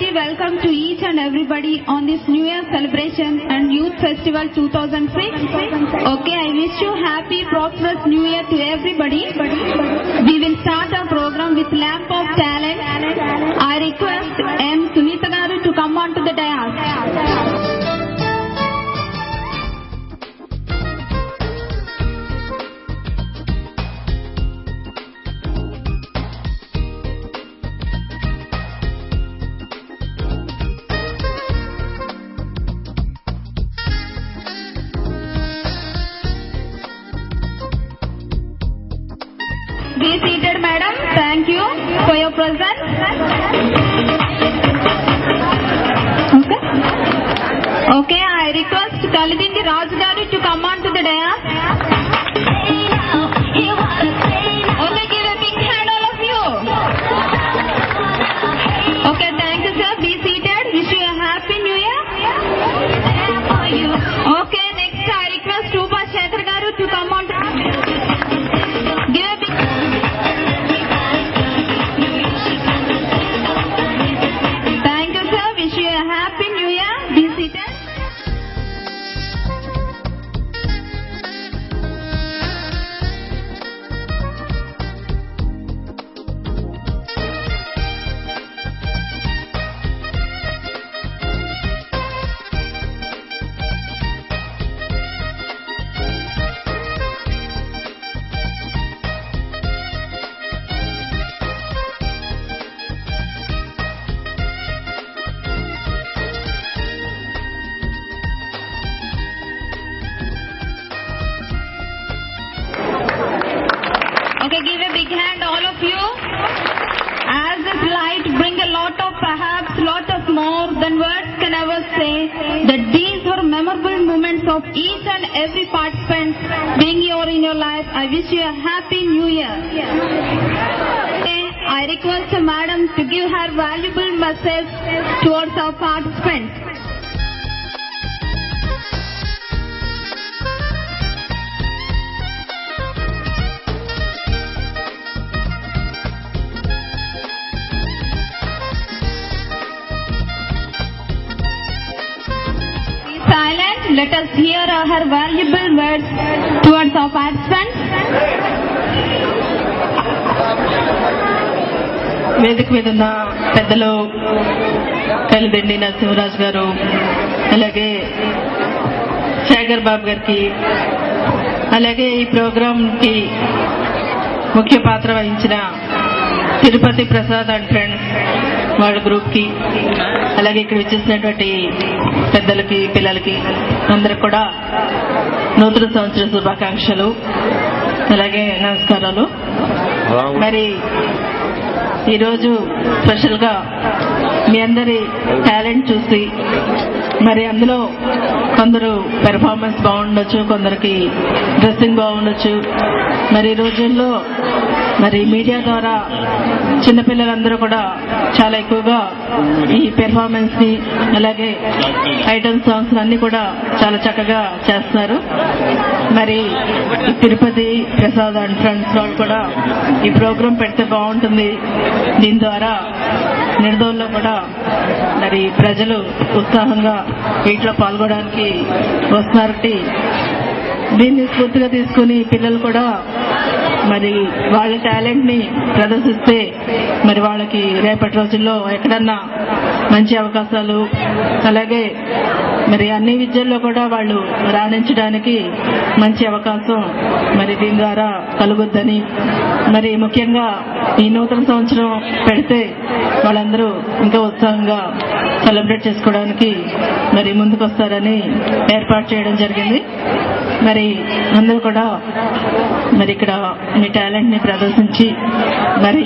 hearty welcome to each and everybody on this New Year celebration and Youth Festival 2006. Okay, I wish you happy, prosperous New Year to everybody. We will start our program with Lamp of Talent. I request M. Sunita Garu to come on to the dais. Be seated, madam. Thank you for your presence. Okay, I request Kalidindi Raju Garu to come on to the dais. Okay, give a big hand, all of you. Okay, thank you, sir. Be seated. Wish you a happy New Year. Okay, next I request Rupa Shekhar Garu to come on to give a big Happy New Year. Be seated. Okay, give a big hand, all of you. As this light bring a lot of, perhaps lot of more than words can ever say, that these were memorable moments of each and every participant being here in your life. I wish you a happy New Year. Okay, I request the madam to give her valuable message towards our participants. Silent. Let us hear her valuable words towards our participants. వేదిక మీద ఉన్న పెద్దలు కలిదండి నరసింహరాజు గారు, అలాగే శేఖర్ బాబు గారికి, అలాగే ఈ ప్రోగ్రాంకి ముఖ్య పాత్ర వహించిన తిరుపతి ప్రసాద్ అండ్ ఫ్రెండ్స్ వాళ్ళ గ్రూప్కి, అలాగే ఇక్కడ విచ్చేసినటువంటి పెద్దలకి, పిల్లలకి అందరికి కూడా నూతన సంవత్సర శుభాకాంక్షలు, అలాగే నమస్కారాలు. మరి ఈరోజు స్పెషల్గా మీ అందరి టాలెంట్ చూసి, మరి అందులో కొందరు పెర్ఫార్మెన్స్ బాగుండొచ్చు, కొందరికి డ్రెస్సింగ్ బాగుండొచ్చు. మరి ఈ రోజుల్లో మరి మీడియా ద్వారా చిన్నపిల్లలందరూ కూడా చాలా ఎక్కువగా ఈ పెర్ఫార్మెన్స్ ని, అలాగే ఐటమ్ సాంగ్స్ అన్ని కూడా చాలా చక్కగా చేస్తున్నారు. మరి తిరుపతి ప్రసాద్ అండ్ ఫ్రెండ్స్ వాళ్ళు కూడా ఈ ప్రోగ్రాం పెడితే బాగుంటుంది, దీని ద్వారా నిర్దోల్లో కూడా మరి ప్రజలు ఉత్సాహంగా వీటిలో పాల్గొనడానికి వస్తున్నారటి, దీన్ని స్ఫూర్తిగా తీసుకుని పిల్లలు కూడా మరి వాళ్ళ టాలెంట్ ని ప్రదర్శిస్తే మరి వాళ్ళకి రేపటి రోజుల్లో ఎక్కడన్నా మంచి అవకాశాలు, అలాగే మరి అన్ని విద్యల్లో కూడా వాళ్ళు రాణించడానికి మంచి అవకాశం మరి దీని ద్వారా కలుగుద్దని, మరి ముఖ్యంగా ఈ నూతన సంవత్సరం పెడితే వాళ్ళందరూ ఇంకా ఉత్సాహంగా సెలబ్రేట్ చేసుకోవడానికి మరి ముందుకొస్తారని ఏర్పాటు చేయడం జరిగింది. మరి అందరూ కూడా మరి ఇక్కడ మీ టాలెంట్ ని ప్రదర్శించి మరి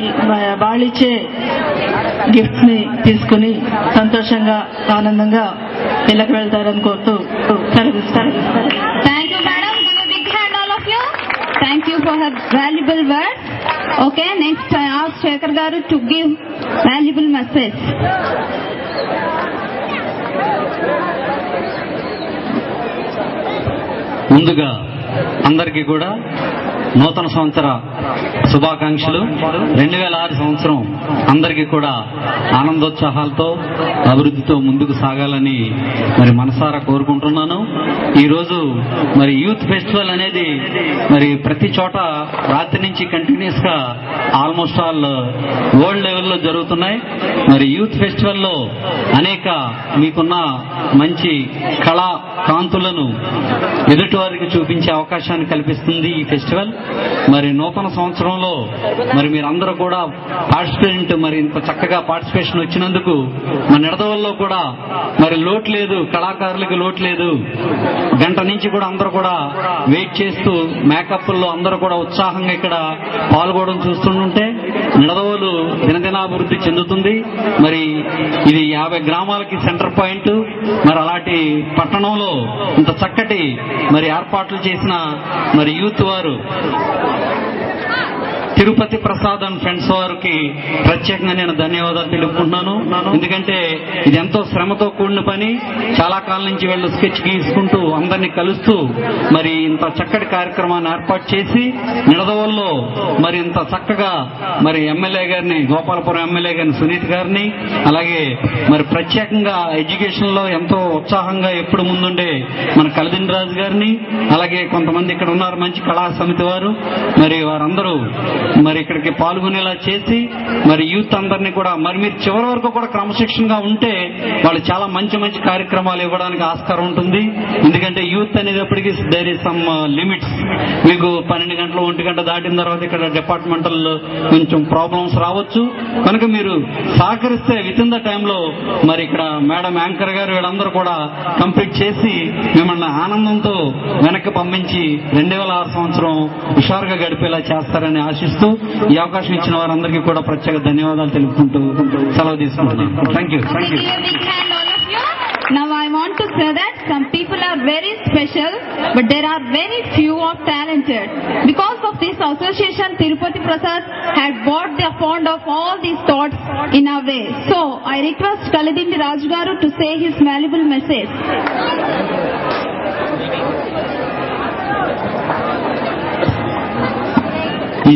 వాళ్ళిచ్చే గిఫ్ట్స్ ని తీసుకుని సంతోషంగా, ఆనందంగా ఇళ్ళకి వెళ్తారని కోరుతూ సెలవిస్తారు. Thank you, madam. Give a big hand, all of you. Thank you for her valuable words. Okay, next I ask Shekhar Garu to give valuable message. ముందుగా అందరికీ కూడా నూతన సంవత్సర శుభాకాంక్షలు. 2006 సంవత్సరం అందరికీ కూడా ఆనందోత్సాహాలతో అభివృద్ధితో ముందుకు సాగాలని మరి మనసారా కోరుకుంటున్నాను. ఈరోజు మరి యూత్ ఫెస్టివల్ అనేది మరి ప్రతి చోట రాత్రి నుంచి కంటిన్యూస్ గా ఆల్మోస్ట్ ఆల్ వరల్డ్ లెవెల్లో జరుగుతున్నాయి. మరి యూత్ ఫెస్టివల్లో అనేక మీకున్న మంచి కళా కాంతులను ఎదుటి వారికి చూపించే అవకాశాన్ని కల్పిస్తుంది ఈ ఫెస్టివల్. మరి నూతన సంవత్సరంలో మరి మీరందరూ కూడా పార్టిసిపేట్ మరి ఇంత చక్కగా పార్టిసిపేషన్ వచ్చినందుకు మన నిడదవల్లో కూడా మరి లోటు లేదు, కళాకారులకు లోటు లేదు. గంట నుంచి కూడా అందరూ కూడా వెయిట్ చేస్తూ మేకప్ల్లో అందరూ కూడా ఉత్సాహంగా ఇక్కడ పాల్గొనడం చూస్తుంటే నిడదవోలు దినదినాభివృద్ధి చెందుతుంది. మరి ఇది 50 గ్రామాలకి సెంటర్ పాయింట్. మరి అలాంటి పట్టణంలో ఇంత చక్కటి మరి ఏర్పాట్లు చేసిన మరి యూత్ వారు తిరుపతి ప్రసాద్ అండ్ ఫ్రెండ్స్ వారికి ప్రత్యేకంగా నేను ధన్యవాదాలు తెలుపుకుంటున్నాను. ఎందుకంటే ఇది ఎంతో శ్రమతో కూడిన పని. చాలా కాలం నుంచి వీళ్ళు స్కెచ్ గీసుకుంటూ అందరినీ కలుస్తూ మరి ఇంత చక్కటి కార్యక్రమాన్ని ఏర్పాటు చేసి నిడదవోల్లో మరి ఇంత చక్కగా మరి ఎమ్మెల్యే గారిని, గోపాలపురం ఎమ్మెల్యే గారిని సునీత్ గారిని, అలాగే మరి ప్రత్యేకంగా ఎడ్యుకేషన్ లో ఎంతో ఉత్సాహంగా ఎప్పుడు ముందుండే మన కలిదిన్ రాజు గారిని, అలాగే కొంతమంది ఇక్కడ ఉన్నారు మంచి కళా సమితి వారు, మరి వారందరూ మరి ఇక్కడికి పాల్గొనేలా చేసి మరి యూత్ అందరినీ కూడా మరి మీరు చివరి వరకు కూడా క్రమశిక్షణగా ఉంటే వాళ్ళు చాలా మంచి మంచి కార్యక్రమాలు ఇవ్వడానికి ఆస్కారం ఉంటుంది. ఎందుకంటే యూత్ అనేటప్పటికీ దేర్ ఇస్ సమ్ లిమిట్స్. మీకు 12 గంటలు 1 గంట దాటిన తర్వాత ఇక్కడ డిపార్ట్మెంటల్ కొంచెం ప్రాబ్లమ్స్ రావచ్చు. కనుక మీరు సహకరిస్తే విత్ ఇన్ ద టైంలో మరి ఇక్కడ మేడం యాంకర్ గారు వీళ్ళందరూ కూడా కంప్లీట్ చేసి మిమ్మల్ని ఆనందంతో వెనక్కి పంపించి 2006 సంవత్సరం హుషారుగా గడిపేలా చేస్తారని ఆశిస్తూ ఈ అవకాశం ఇచ్చిన వారందరికీ కూడా ప్రత్యేక ధన్యవాదాలు తెలుపుకుంటూ సెలవు తీసుకుంటున్నాను. Thank you. Now I want to say that some people are very special, but there are very few are talented. Because of this association, Tirupati Prasad had brought the fond of all these thoughts in a way. So I request Kalidindi Raju Garu to say his valuable message.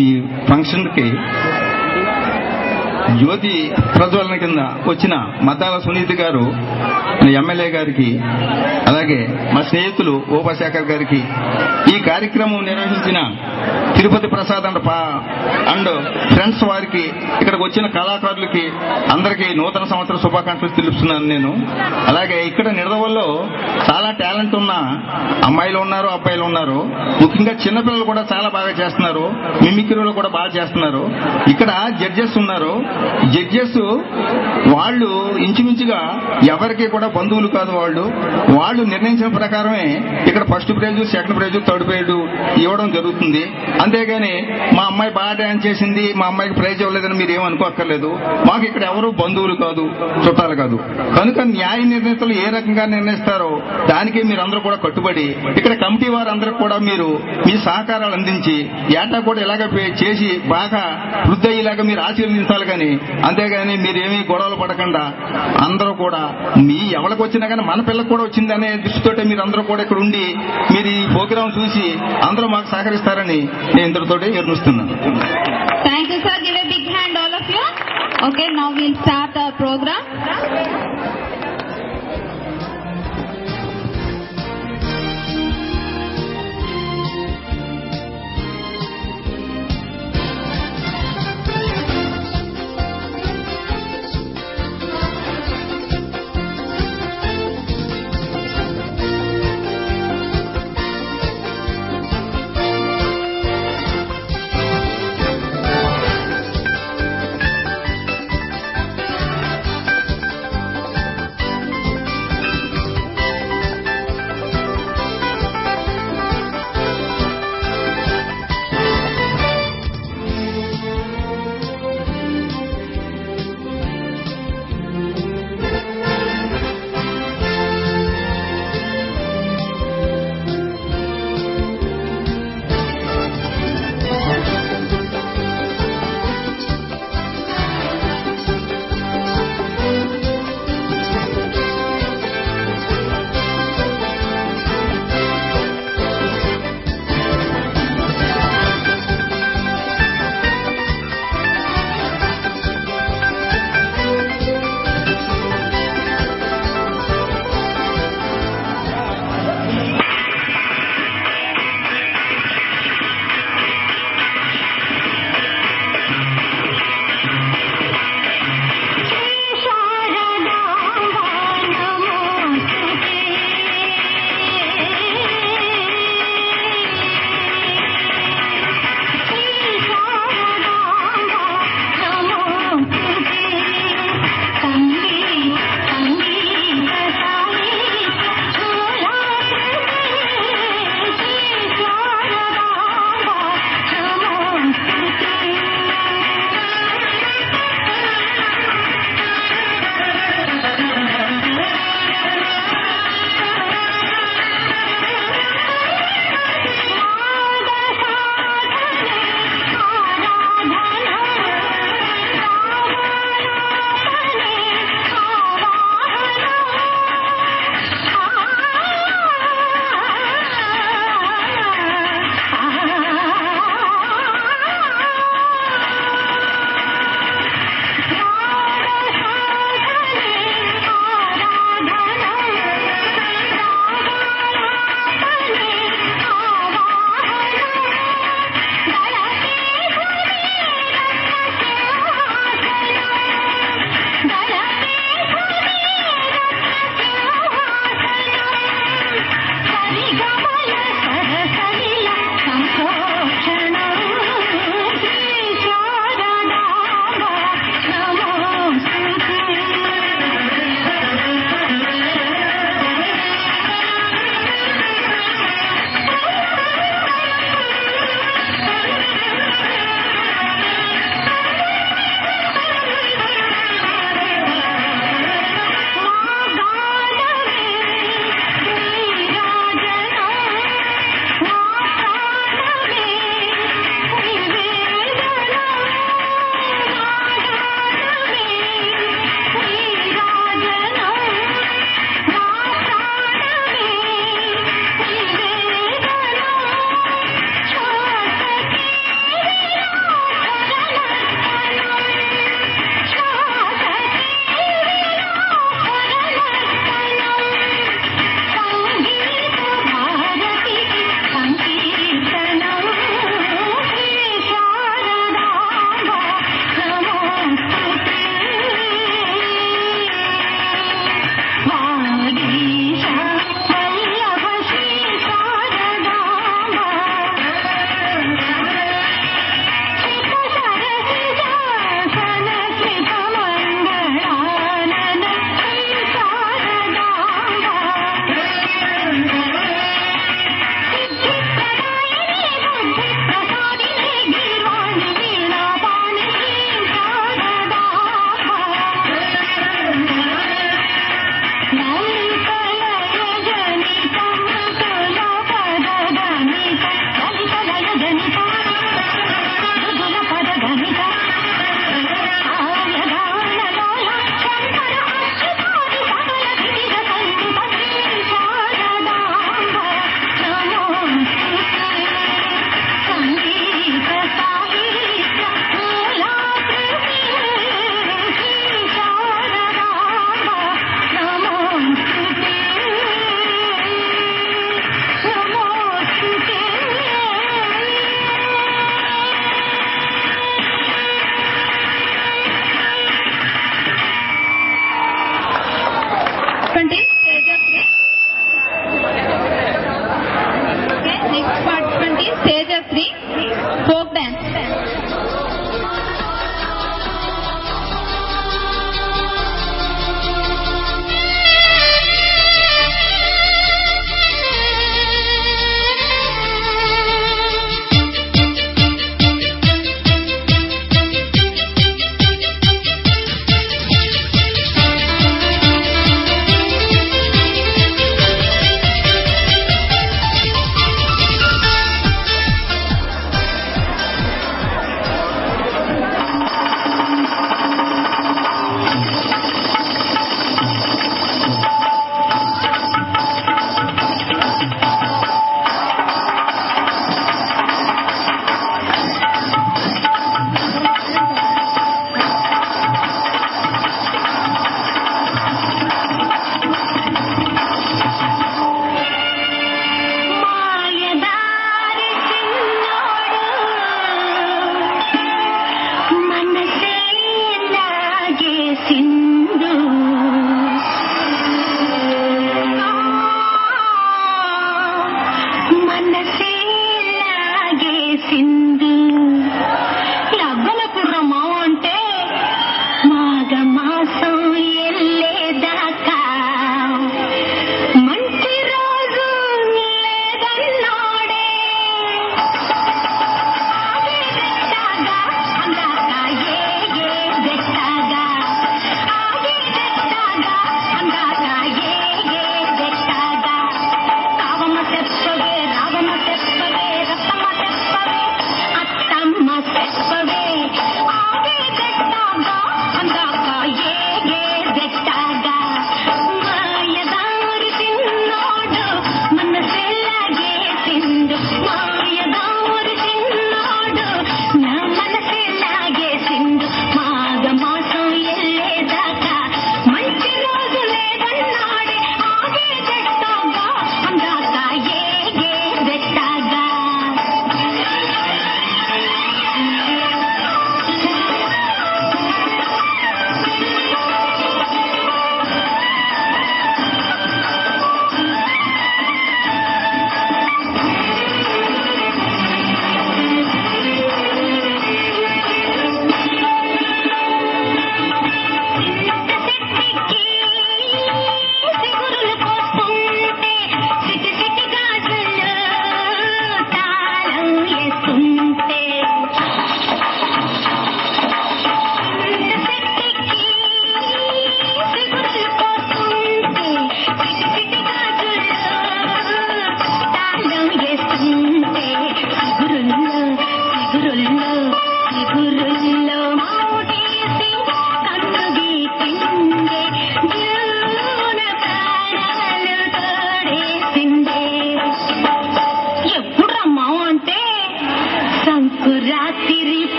ఈ function కి జ్యోతి ప్రజ్వలన కింద వచ్చిన మద్దాల సునీతి గారు, MLA గారికి, అలాగే మా స్నేహితులు ఓపాశేఖర్ గారికి, ఈ కార్యక్రమం నిర్వహించిన తిరుపతి ప్రసాద్ అండ్ ఫ్రెండ్స్ వారికి, ఇక్కడికి వచ్చిన కళాకారులకి అందరికీ నూతన సంవత్సర శుభాకాంక్షలు తెలుపుతున్నాను నేను. అలాగే ఇక్కడ నిడదవోల్లో చాలా టాలెంట్ ఉన్న అమ్మాయిలు ఉన్నారు, అబ్బాయిలు ఉన్నారు. ముఖ్యంగా చిన్నపిల్లలు కూడా చాలా బాగా చేస్తున్నారు. మిమిక్రీలు కూడా బాగా చేస్తున్నారు. ఇక్కడ జడ్జెస్ ఉన్నారు. జడ్జెస్ వాళ్ళు ఇంచుమించుగా ఎవరికి కూడా బంధువులు కాదు. వాళ్ళు నిర్ణయించిన ప్రకారమే ఇక్కడ first prize, second prize, third prize ఇవ్వడం జరుగుతుంది. అంతేగాని మా అమ్మాయి బాగా డాన్స్ చేసింది, మా అమ్మాయికి ప్రైజ్ ఇవ్వలేదని మీరు ఏమనుకోక్కర్లేదు. మాకు ఇక్కడ ఎవరు బంధువులు కాదు, చుట్టాలు కాదు. కనుక న్యాయ నిర్ణేతలు ఏ రకంగా నిర్ణయిస్తారో దానికి మీరందరూ కూడా కట్టుబడి ఇక్కడ కమిటీ వారందరికి కూడా మీరు మీ సహకారాలు అందించి ఏటా కూడా ఇలాగ చేసి బాగా వృద్ధి అయ్యేలాగా మీరు ఆశీర్వదించాలి. కానీ అంతేగాని మీరేమీ గొడవలు పడకుండా అందరూ కూడా మీ ఎవరికి వచ్చినా కానీ మన పిల్లలకు కూడా వచ్చిందనే దృష్టితోటే మీరు అందరూ కూడా ఇక్కడ ఉండి మీరు ఈ ప్రోగ్రాం చూసి అందరూ మాకు సహకరిస్తారని నేను ఇంతటితో నిర్ణయిస్తున్నాను. Thank you, sir. Give a big hand, all of you. Okay, now we'll start our program.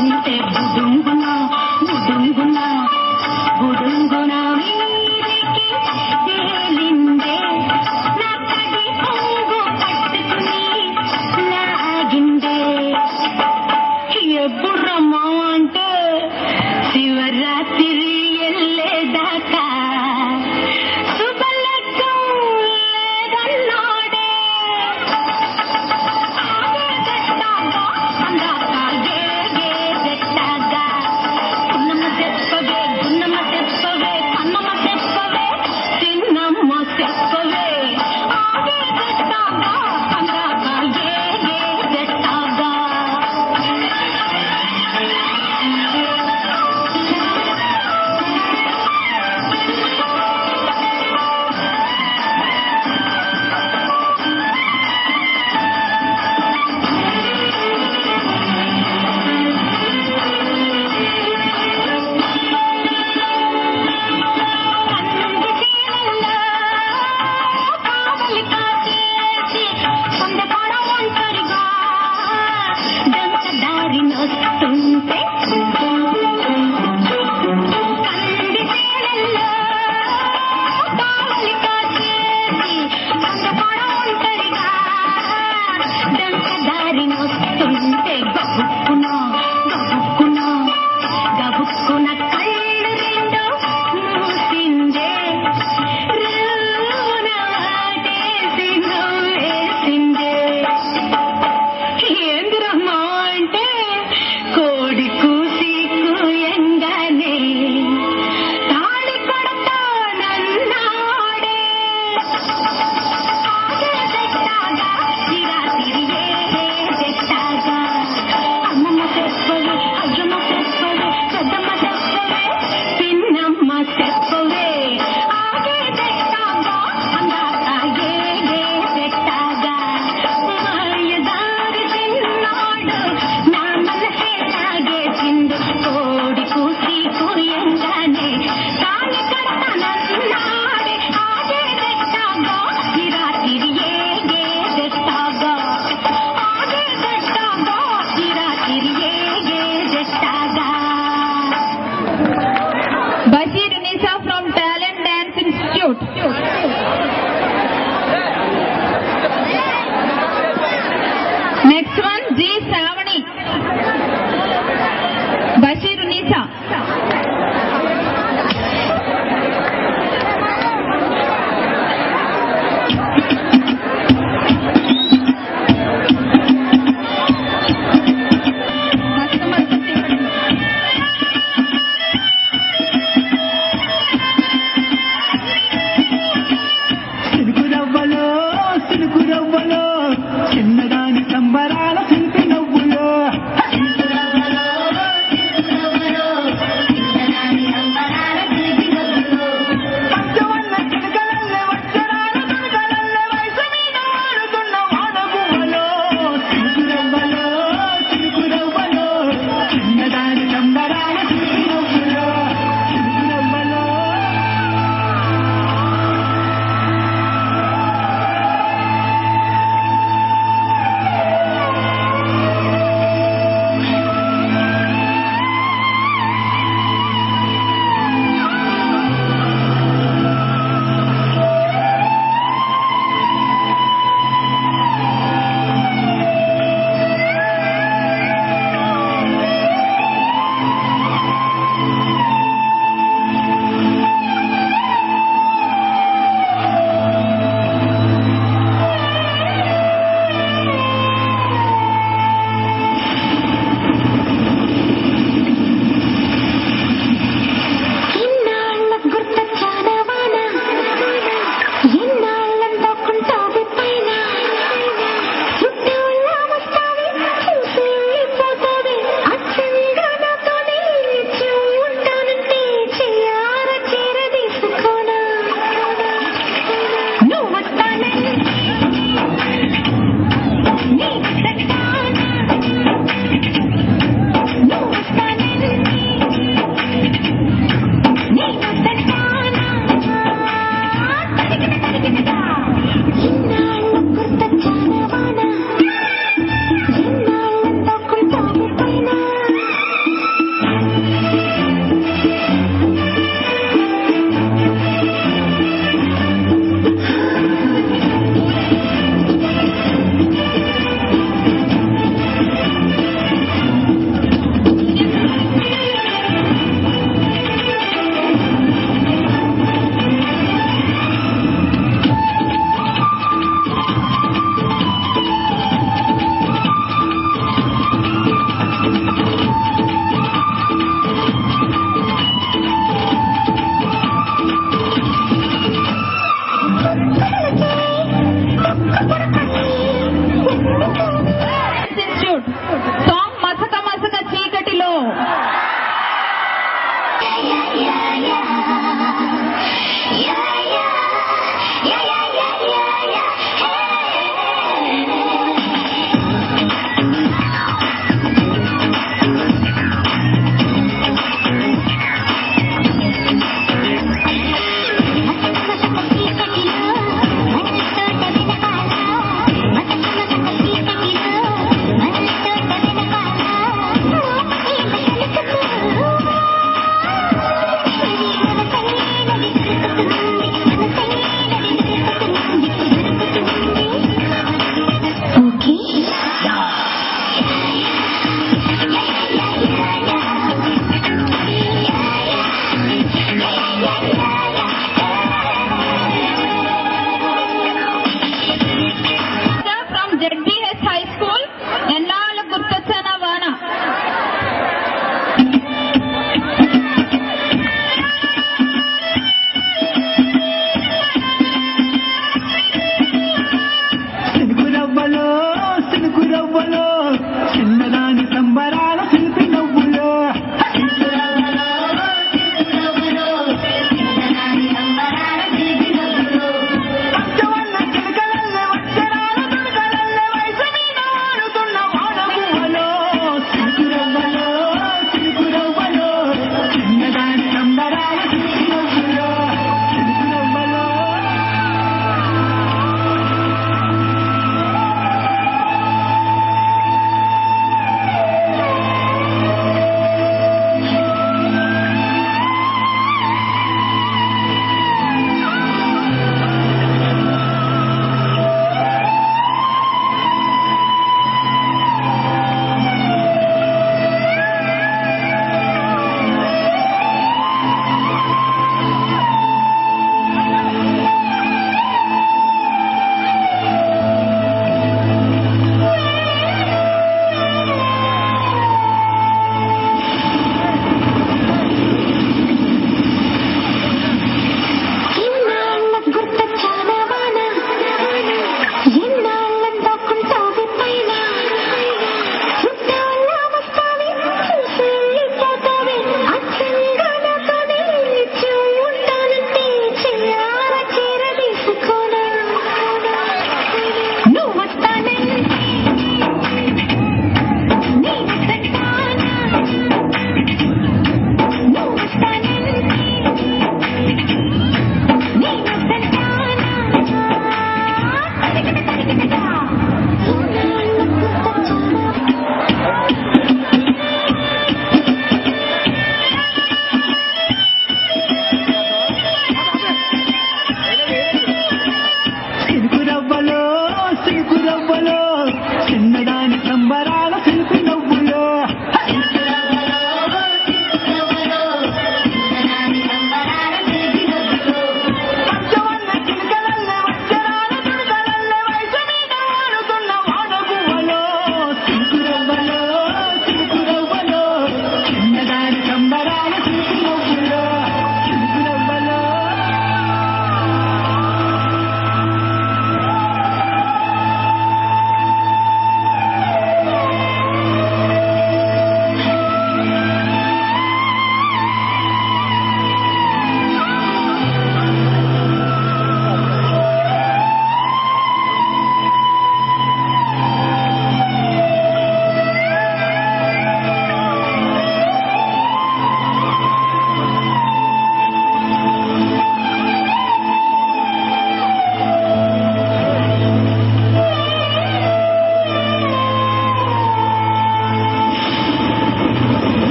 ఉంటే బుడుంగున బుడుంగున బుడుంగున వీరికి తేలిందే నా కడి కొంగు పట్టుకుని లాగిందే ఎప్పుడమ్మా అంటే శివరాత్రి ఎల్లేదాకా శుభలగ్గం లేదన్నాడే ఆగేదెట్టాగా అందాక ఏగేదెట్టాగా పున్నమ్మ చెప్పవే గున్నమ్మ చెప్పవే కన్నమ్మ చెప్పవే చిన్నమ్మ చెప్పవే ఆగేదెట్టాగా అందాక ఏగేదెట్టాగా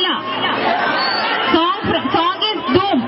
Leela. Song is Doom.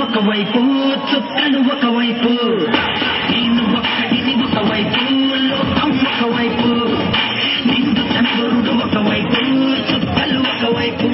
ఒకవైపు చుక్కలు ఒకవైపు నేను ఒక్కడిని ఒకవైపు లోకం ఒకవైపు నిండు చంద్రుడు ఒకవైపు చుక్కలు ఒకవైపు